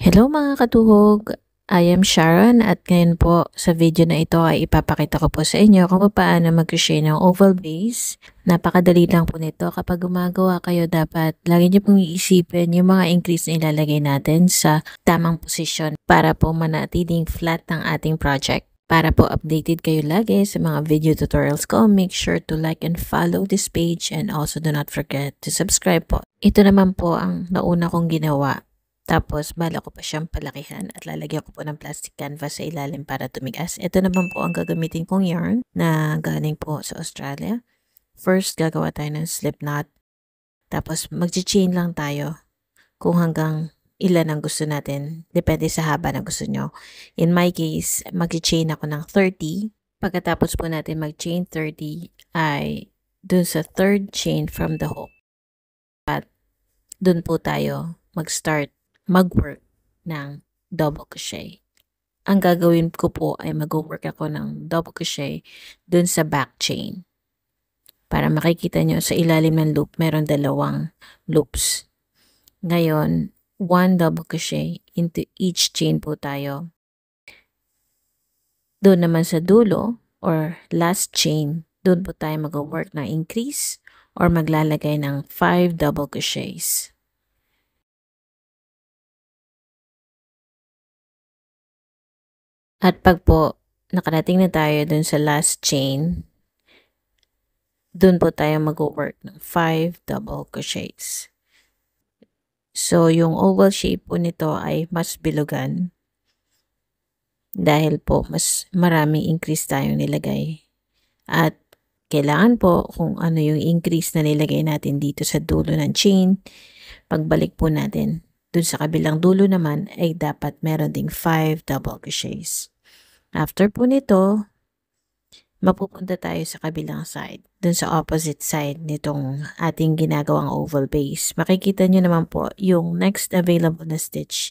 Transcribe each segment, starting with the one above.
Hello mga katuhog! I am Sharon at ngayon po sa video na ito ay ipapakita ko po sa inyo kung paano mag-crochet ng oval base. Napakadali lang po nito. Kapag gumagawa kayo, dapat lagi niyo pong iisipin yung mga increase na ilalagay natin sa tamang posisyon para po manatiling flat ang ating project. Para po updated kayo lagi sa mga video tutorials ko, make sure to like and follow this page and also do not forget to subscribe po. Ito naman po ang nauna kong ginawa. Tapos, bala ko pa siyang palakihan at lalagyan ko po ng plastic canvas sa ilalim para tumigas. Ito naman po ang gagamitin kong yarn na galing po sa Australia. First, gagawa tayo ng slip knot. Tapos, mag-chain lang tayo kung hanggang ilan ang gusto natin. Depende sa haba na gusto nyo. In my case, mag-chain ako ng 30. Pagkatapos po natin mag-chain 30 ay dun sa third chain from the hook. At dun po tayo mag-start mag-work ng double crochet. Ang gagawin ko po ay mag-work ako ng double crochet dun sa back chain. Para makikita nyo sa ilalim ng loop, meron dalawang loops. Ngayon, 1 double crochet into each chain po tayo. Doon naman sa dulo or last chain, doon po tayo mag-work ng increase or maglalagay ng 5 double crochets. At pag po nakarating na tayo dun sa last chain, dun po tayo mag-work ng 5 double crochets. So, yung oval shape po nito ay mas bilugan dahil po mas maraming increase tayong nilagay. At kailangan po kung ano yung increase na nilagay natin dito sa dulo ng chain, pagbalik po natin dun sa kabilang dulo naman ay dapat meron ding 5 double crochets. After po nito, mapupunta tayo sa kabilang side, dun sa opposite side nitong ating ginagawang oval base. Makikita nyo naman po yung next available na stitch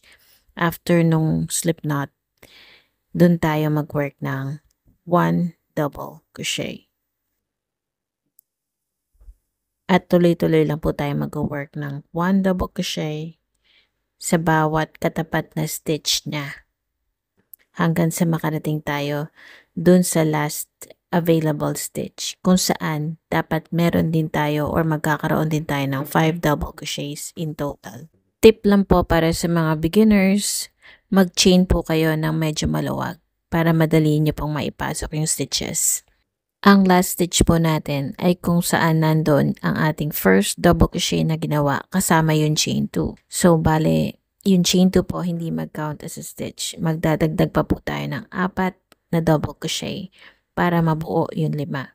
after nung slip knot. Dun tayo mag-work ng 1 double crochet. At tuloy-tuloy lang po tayo mag-work ng 1 double crochet sa bawat katapat na stitch niya. Hanggang sa makarating tayo dun sa last available stitch kung saan dapat meron din tayo or magkakaroon din tayo ng 5 double crochets in total. Tip lang po para sa mga beginners, mag-chain po kayo ng medyo maluwag para madali nyo pong maipasok yung stitches. Ang last stitch po natin ay kung saan nandun ang ating first double crochet na ginawa kasama yung chain 2. So, bale, yung chain 2 po hindi mag-count as a stitch. Magdadagdag pa po tayo ng 4 na double crochet para mabuo yung 5.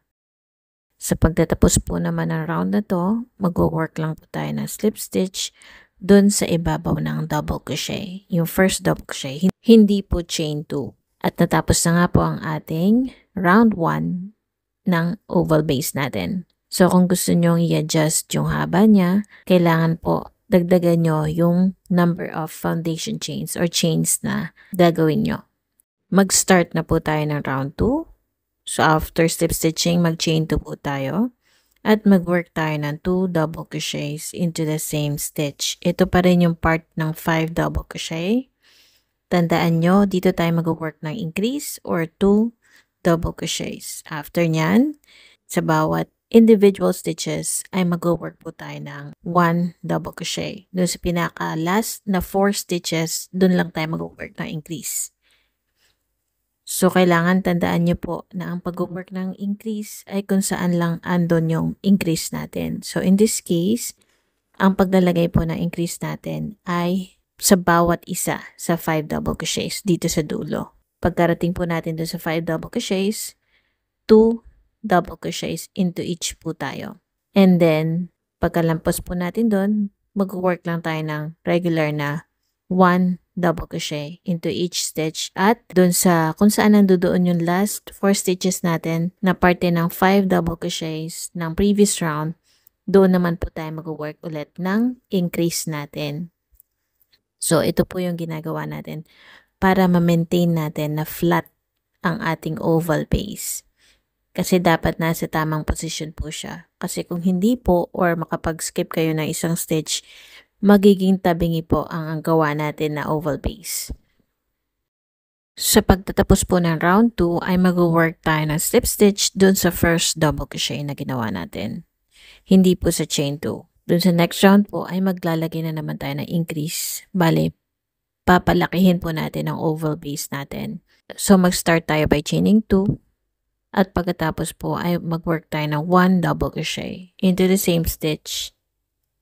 Sa pagtatapos po naman ng round na to, mag-work lang po tayo ng slip stitch dun sa ibabaw ng double crochet. Yung first double crochet, hindi po chain 2. At natapos na nga po ang ating round 1 ng oval base natin. So kung gusto nyo i-adjust yung haba niya, kailangan po dagdagan nyo yung number of foundation chains or chains na gagawin nyo. Mag-start na po tayo ng round 2. So after slip stitching, mag-chain 2 po tayo. At mag-work tayo ng 2 double crochets into the same stitch. Ito pa rin yung part ng 5 double crochet. Tandaan nyo, dito tayo mag-work ng increase or 2 double crochets. After nyan, sa bawat individual stitches ay mag-work po tayo ng 1 double crochet. Doon sa pinaka-last na 4 stitches, doon lang tayo mag-work ng increase. So, kailangan tandaan nyo po na ang pag-work ng increase ay kung saan lang andon yung increase natin. So, in this case, ang paglalagay po ng increase natin ay sa bawat isa sa 5 double crochets dito sa dulo. Pagkarating po natin doon sa 5 double crochets, 2 double crochets into each po tayo. And then, pagkalampas po natin doon, mag-work lang tayo ng regular na 1 double crochet into each stitch. At doon sa kung saan nandoon yung last 4 stitches natin na parte ng 5 double crochets ng previous round, doon naman po tayo mag-work ulit ng increase natin. So, ito po yung ginagawa natin para ma-maintain natin na flat ang ating oval base. Kasi dapat nasa tamang position po siya. Kasi kung hindi po or makapag-skip kayo ng isang stitch, magiging tabingi po ang gawa natin na oval base. Sa pagtatapos po ng round 2 ay mag-work tayo ng slip stitch dun sa first double crochet na ginawa natin. Hindi po sa chain 2. Dun sa next round po ay maglalagay na naman tayo ng increase. Bale, papalakihin po natin ang oval base natin. So mag-start tayo by chaining 2 at pagkatapos po ay mag-work tayo ng 1 double crochet into the same stitch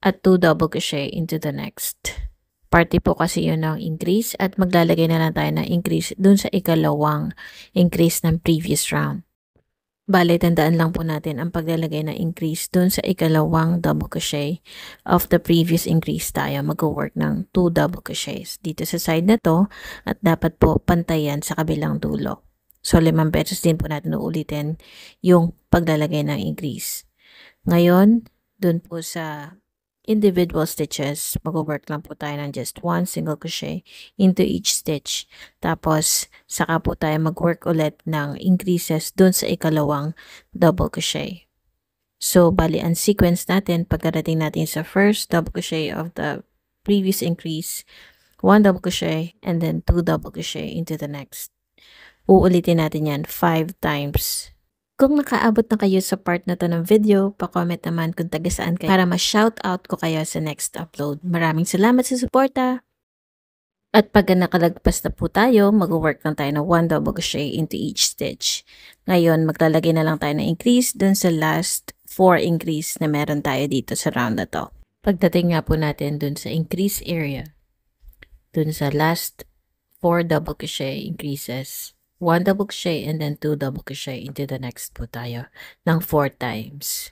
at 2 double crochet into the next. Party po kasi yun ng increase at maglalagay na lang tayo ng increase dun sa ikalawang increase ng previous round. Bale, tandaan lang po natin ang paglalagay ng increase dun sa ikalawang double crochet of the previous increase tayo. Mag-work ng 2 double crochets dito sa side na to at dapat po pantayan sa kabilang dulo. So, 5 beses din po natin uulitin yung paglalagay ng increase. Ngayon, dun po sa individual stitches, mag-work lang po tayo ng just 1 single crochet into each stitch. Tapos, saka po tayo mag-work ulit ng increases dun sa ikalawang double crochet. So, bali ang sequence natin, pagkarating natin sa first double crochet of the previous increase, 1 double crochet, and then 2 double crochet into the next. Uulitin natin yan 5 times. Kung nakaabot na kayo sa part na to ng video, pa-comment naman kung taga saan kayo para ma-shoutout ko kayo sa next upload. Maraming salamat sa suporta! At pag nakalagpas na po tayo, mag-work lang tayo ng 1 double crochet into each stitch. Ngayon, maglalagay na lang tayo ng increase dun sa last 4 increase na meron tayo dito sa round na to. Pagdating nga po natin dun sa increase area, dun sa last 4 double crochet increases, 1 double crochet and then 2 double crochet into the next po tayo ng 4 times.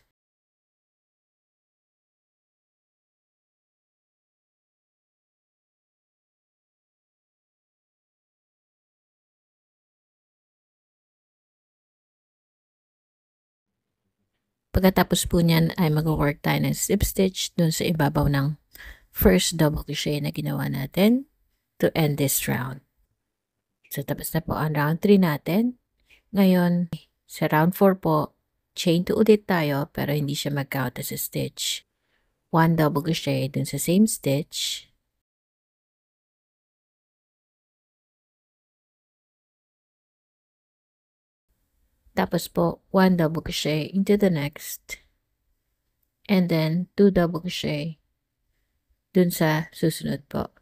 Pagkatapos po niyan ay mag-work tayo ng slip stitch dun sa ibabaw ng first double crochet na ginawa natin to end this round. So, tapos na po ang round 3 natin. Ngayon, sa round 4 po, chain 2 ulit tayo pero hindi siya mag-count as a stitch. 1 double crochet dun sa same stitch. Tapos po, 1 double crochet into the next. And then, 2 double crochet dun sa susunod po.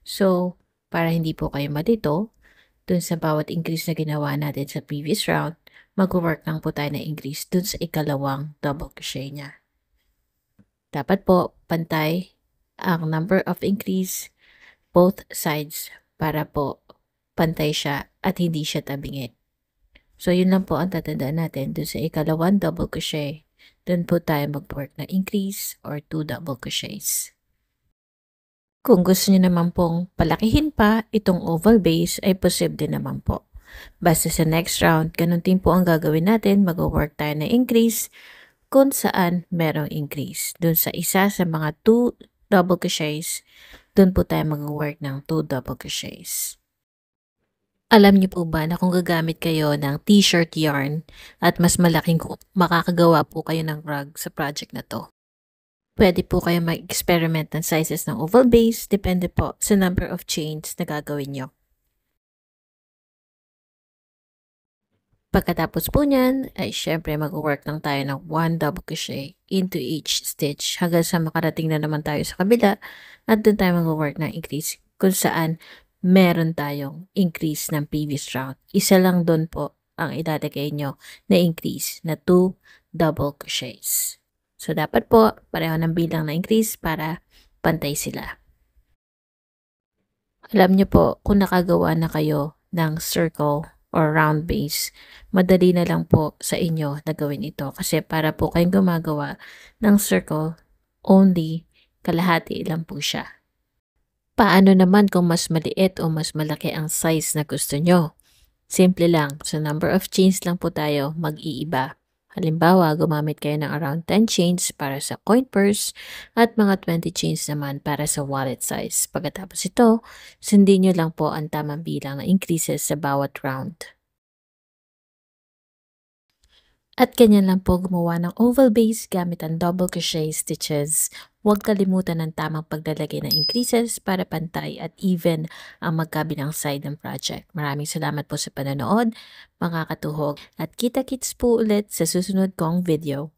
So, para hindi po kayo malito, dun sa bawat increase na ginawa natin sa previous round, mag-work lang po tayo na increase dun sa ikalawang double crochet niya. Dapat po pantay ang number of increase both sides para po pantay siya at hindi siya tabingi. So, yun lang po ang tatandaan natin dun sa ikalawang double crochet. Dun po tayo mag-work na increase or 2 double crochets. Kung gusto niyo naman pong palakihin pa itong oval base ay posible naman po. Basta sa next round, ganun din po ang gagawin natin. Mag-work tayo na increase kung saan merong increase. Dun sa isa sa mga 2 double crochets, dun po tayo mag-work ng 2 double crochets. Alam niyo po ba na kung gagamit kayo ng t-shirt yarn at mas malaking makakagawa po kayo ng rug sa project na to? Pwede po kayo mag-experiment ng sizes ng oval base, depende po sa number of chains na gagawin nyo. Pagkatapos po niyan, ay syempre mag-work lang tayo ng 1 double crochet into each stitch hanggang sa makarating na naman tayo sa kabila at doon tayo mag-work ng increase kung saan meron tayong increase ng previous round. Isa lang doon po ang ilalagay nyo na increase na 2 double crochets. So, dapat po pareho ng bilang na increase para pantay sila. Alam nyo po, kung nakagawa na kayo ng circle or round base, madali na lang po sa inyo na gawin ito. Kasi para po kayong gumagawa ng circle, only kalahati lang po siya. Paano naman kung mas maliit o mas malaki ang size na gusto nyo? Simple lang, sa number of chains lang po tayo mag-iiba. Halimbawa, gumamit kayo ng around 10 chains para sa coin purse at mga 20 chains naman para sa wallet size. Pagkatapos ito, sundin nyo lang po ang tamang bilang ng increases sa bawat round. At ganyan lang po gumawa ng oval base gamit ang double crochet stitches Huwag kalimutan ng tamang paglalagay ng increases para pantay at even ang magkabilang side ng project. Maraming salamat po sa panonood, mga katuhog, at kita-kits po ulit sa susunod kong video.